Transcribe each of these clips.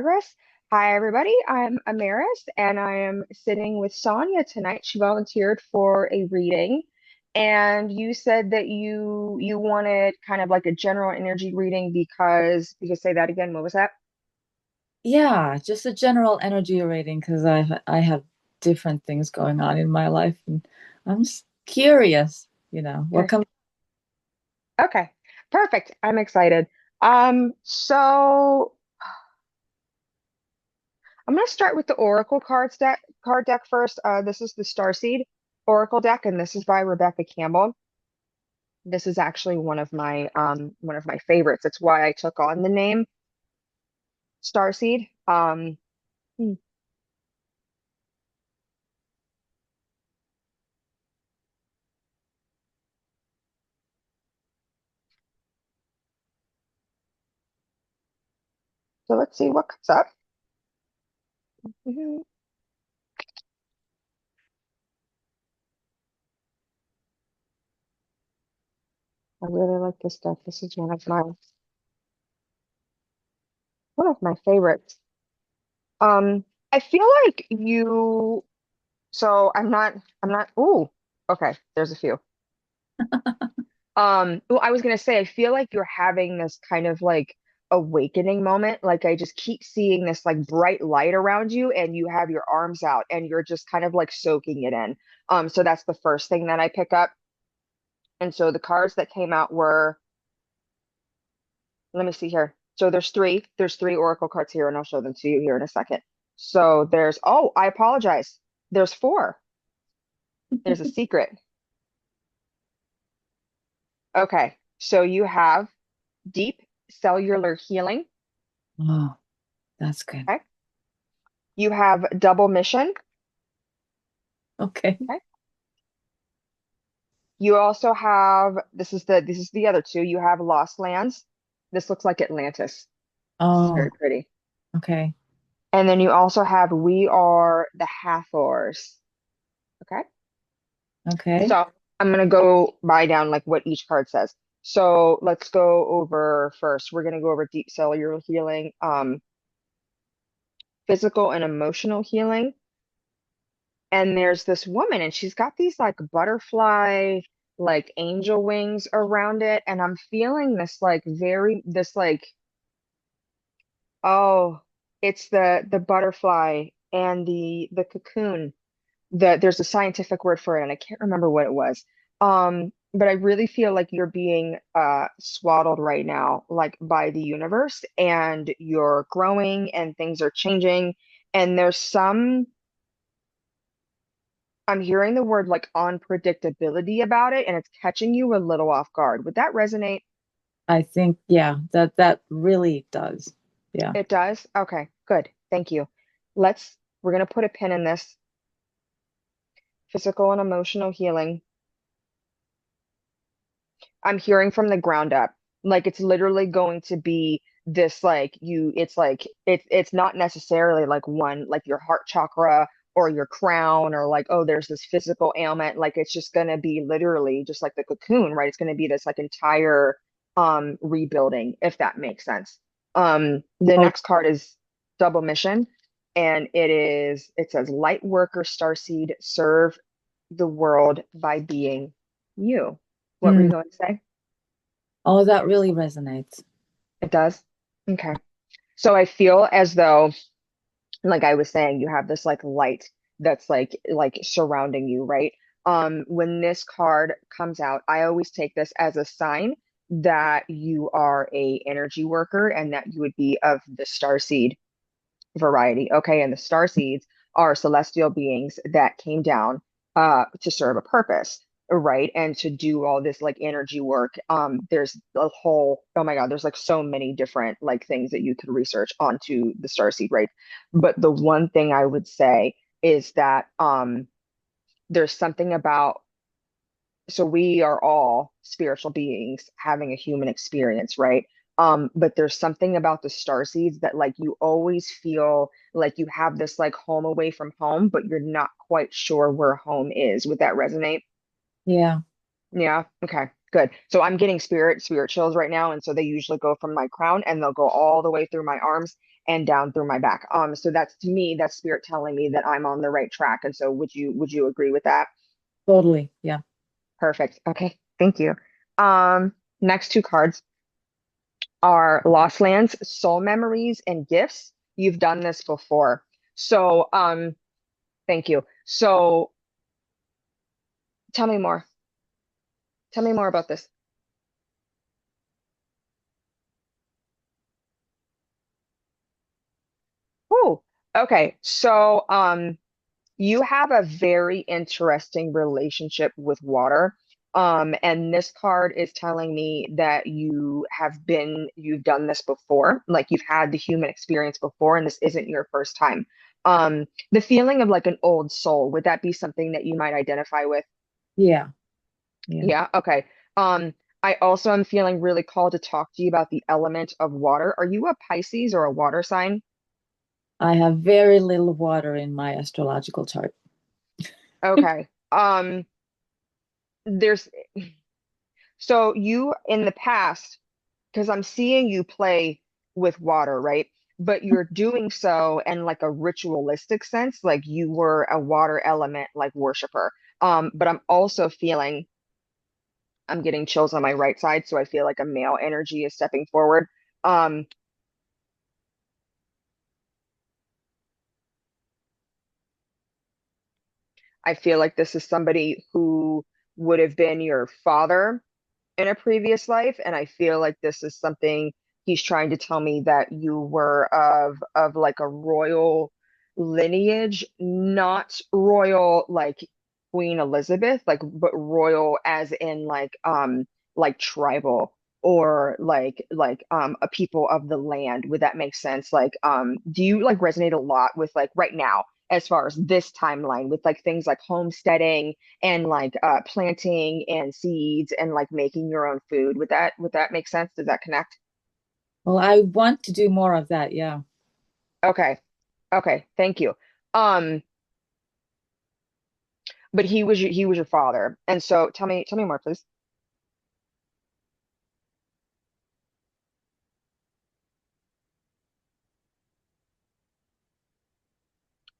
Progress. Hi, everybody. I'm Amaris, and I am sitting with Sonia tonight. She volunteered for a reading, and you said that you wanted kind of like a general energy reading because say that again. What was that? Yeah, just a general energy rating because I have different things going on in my life and I'm just curious, what Here. comes. Okay, perfect. I'm excited. So I'm going to start with the Oracle card deck first. This is the Starseed Oracle deck, and this is by Rebecca Campbell. This is actually one of my favorites. It's why I took on the name Starseed. Hmm. So let's see what comes up. Mhm. I really like this deck. This is one of my favorites. I feel like you. So I'm not. Ooh, okay. There's a few. Well, I was gonna say I feel like you're having this kind of like awakening moment. Like I just keep seeing this like bright light around you, and you have your arms out, and you're just kind of like soaking it in. So that's the first thing that I pick up. And so the cards that came out were, let me see here. So there's three Oracle cards here, and I'll show them to you here in a second. So oh, I apologize. There's four. There's a secret. Okay. So you have deep cellular healing. Oh, that's good. Okay. You have double mission. Okay. Okay. You also have, this is the other two. You have Lost Lands. This looks like Atlantis. This is Oh, very pretty. okay. And then you also have We Are the Hathors. Okay. Okay. So I'm gonna go by down like what each card says. So let's go over first. We're gonna go over deep cellular healing, physical and emotional healing. And there's this woman, and she's got these like butterfly, like angel wings around it, and I'm feeling this like, oh, it's the butterfly and the cocoon. There's a scientific word for it, and I can't remember what it was. But I really feel like you're being swaddled right now, like by the universe, and you're growing and things are changing. And I'm hearing the word like unpredictability about it, and it's catching you a little off guard. Would that resonate? I think, yeah, that really does. Yeah. It does? Okay, good. Thank you. We're gonna put a pin in this physical and emotional healing. I'm hearing from the ground up. Like it's literally going to be this it's not necessarily like one like your heart chakra or your crown or like oh there's this physical ailment. Like it's just going to be literally just like the cocoon, right? It's going to be this like entire rebuilding, if that makes sense. The Oh, next card is double mission, and it says light worker starseed, serve the world by being you. What were you mm. going to say? Oh, that really resonates. It does? Okay. So I feel as though, like I was saying, you have this like light that's like surrounding you, right? When this card comes out, I always take this as a sign that you are a energy worker and that you would be of the starseed variety. Okay, and the star seeds are celestial beings that came down to serve a purpose, right? And to do all this like energy work. There's a whole, oh my God, there's like so many different like things that you could research onto the star seed, right? But the one thing I would say is that there's something about so we are all spiritual beings having a human experience, right? But there's something about the star seeds that like you always feel like you have this like home away from home, but you're not quite sure where home is. Would that resonate? Yeah. Yeah. Okay. Good. So I'm getting spirit chills right now, and so they usually go from my crown and they'll go all the way through my arms, and down through my back. So that's to me, that's spirit telling me that I'm on the right track. And so would you agree with that? Totally. Yeah. Perfect. Okay, thank you. Next two cards are Lost Lands, Soul Memories, and Gifts. You've done this before. So, thank you. So tell me more. Tell me more about this. Oh, okay. So, you have a very interesting relationship with water. And this card is telling me that you've done this before, like you've had the human experience before, and this isn't your first time. The feeling of like an old soul, would that be something that you might identify with? Yeah. Yeah. Yeah, okay. I also am feeling really called to talk to you about the element of water. Are you a Pisces or a water sign? I have very little water in my astrological chart. Okay. There's so you in the past, because I'm seeing you play with water, right? But you're doing so in like a ritualistic sense, like you were a water element like worshiper. But I'm also feeling I'm getting chills on my right side, so I feel like a male energy is stepping forward. Um, I feel like this is somebody who would have been your father in a previous life, and I feel like this is something he's trying to tell me that you were of like a royal lineage, not royal like Queen Elizabeth, like but royal as in like tribal or like a people of the land. Would that make sense? Like do you like resonate a lot with like right now as far as this timeline with like things like homesteading and like planting and seeds and like making your own food. Would that make sense? Does that connect? Well, I want to do more of that. Yeah. Okay. Okay. Thank you. Um, but he was your father. And so tell me more, please.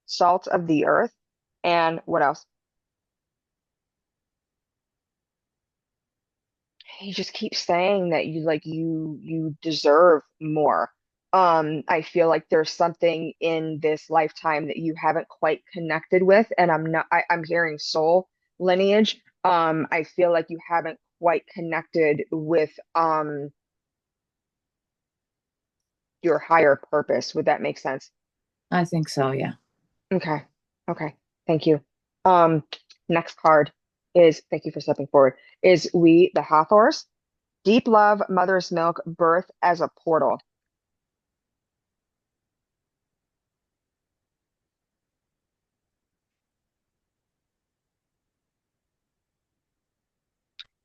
Salt of the earth. And what else? He just keeps saying that you deserve more. I feel like there's something in this lifetime that you haven't quite connected with, and I'm hearing soul lineage. I feel like you haven't quite connected with your higher purpose. Would that make sense? I think so. Yeah. Okay. Okay. Thank you. Um, Next card is thank you for stepping forward. Is We the Hathors. Deep love, mother's milk, birth as a portal.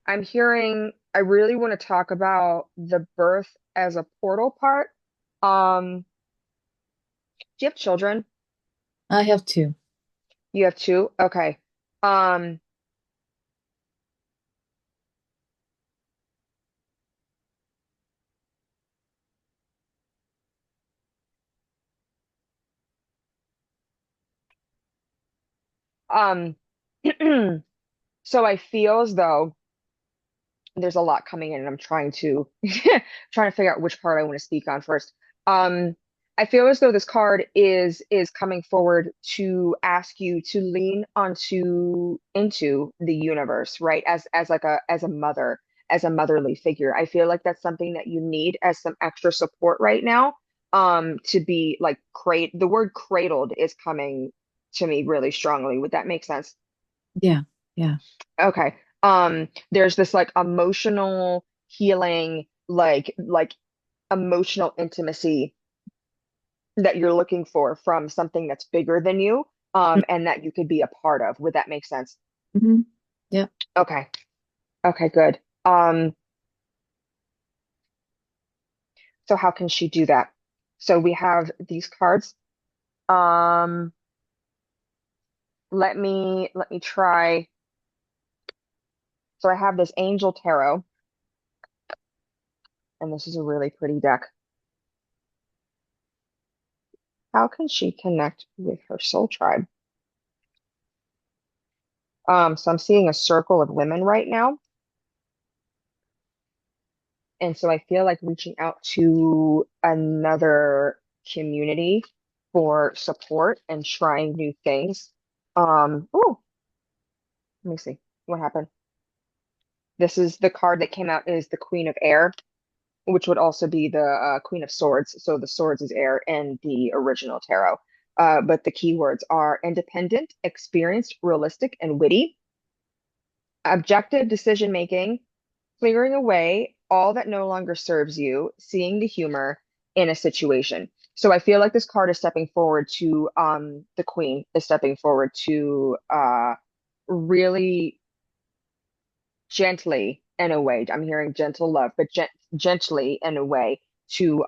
I'm hearing, I really want to talk about the birth as a portal part. Do you have children? I have two. You have two? Okay. Um, um, so I feel as though there's a lot coming in and I'm trying to trying to figure out which card I want to speak on first. Um, I feel as though this card is coming forward to ask you to lean onto into the universe, right? As like a mother, as a motherly figure. I feel like that's something that you need as some extra support right now. To be like the word cradled is coming to me really strongly. Would that make sense? Yeah. Yeah. Okay. There's this like emotional healing, like emotional intimacy that you're looking for from something that's bigger than you, and that you could be a part of. Would that make sense? Mm-hmm. Yeah. Okay. Okay, good. So how can she do that? So we have these cards. Um, let me try. So I have this Angel Tarot, and this is a really pretty deck. How can she connect with her soul tribe? So I'm seeing a circle of women right now. And so I feel like reaching out to another community for support and trying new things. Oh, let me see what happened. This is the card that came out is the Queen of Air, which would also be the Queen of Swords. So the swords is air in the original tarot. But the keywords are independent, experienced, realistic, and witty, objective decision making, clearing away all that no longer serves you, seeing the humor in a situation. So I feel like this card is stepping forward to the Queen is stepping forward to really gently in a way. I'm hearing gentle love, but gently in a way to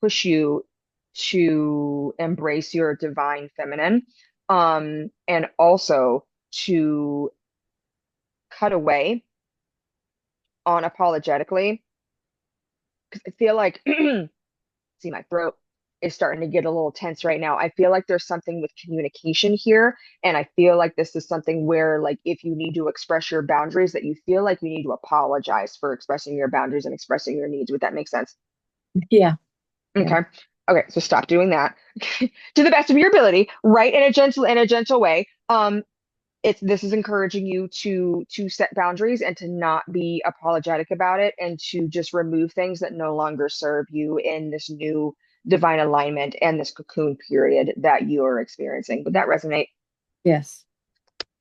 push you to embrace your divine feminine, and also to cut away unapologetically. Because I feel like see my throat is starting to get a little tense right now. I feel like there's something with communication here, and I feel like this is something where like if you need to express your boundaries, that you feel like you need to apologize for expressing your boundaries and expressing your needs. Would that make sense? Yeah, yeah. Okay. Okay, so stop doing that to the best of your ability, right? In a gentle way. It's this is encouraging you to set boundaries and to not be apologetic about it and to just remove things that no longer serve you in this new divine alignment and this cocoon period that you are experiencing. Would that resonate? Yes.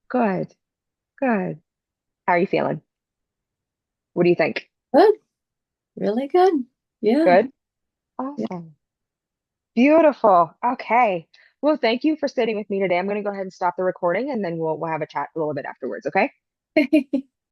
Good, good. How are you feeling? What do you think? Good. Really good. Yeah. Good? Yeah. Awesome. Beautiful. Okay. Well, thank you for sitting with me today. I'm going to go ahead and stop the recording and then we'll have a chat a little bit afterwards, okay?